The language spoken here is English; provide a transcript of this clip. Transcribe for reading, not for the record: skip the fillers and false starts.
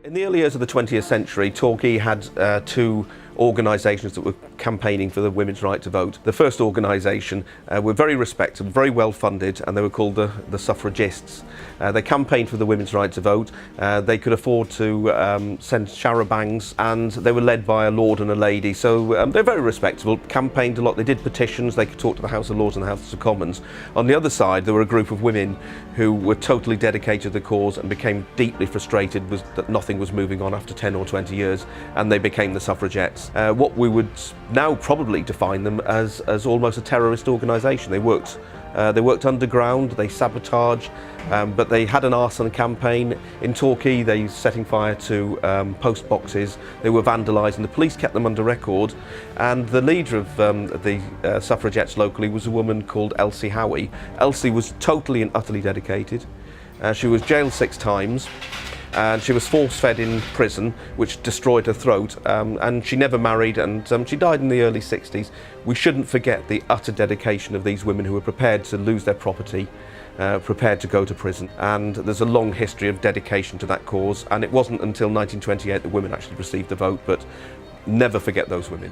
In the early years of the 20th century, Torquay had two organisations that were campaigning for the women's right to vote. The first organisation were very respected, very well funded, and they were called the Suffragists. They campaigned for the women's right to vote. They could afford to send charabancs, and they were led by a lord and a lady, so they're very respectable, campaigned a lot. They did petitions, they could talk to the House of Lords and the House of Commons. On the other side, there were a group of women who were totally dedicated to the cause and became deeply frustrated that nothing was moving on after 10 or 20 years, and they became the Suffragettes. What we would now probably define them as almost a terrorist organisation. They worked underground, they sabotaged, but they had an arson campaign. In Torquay, they were setting fire to post boxes, they were vandalised, and the police kept them under record. And the leader of the Suffragettes locally was a woman called Elsie Howie. Elsie was totally and utterly dedicated. She was jailed 6 times. And she was force-fed in prison, which destroyed her throat, and she never married, and she died in the early 60s. We shouldn't forget the utter dedication of these women who were prepared to lose their property, prepared to go to prison, and there's a long history of dedication to that cause, and it wasn't until 1928 that women actually received the vote, but never forget those women.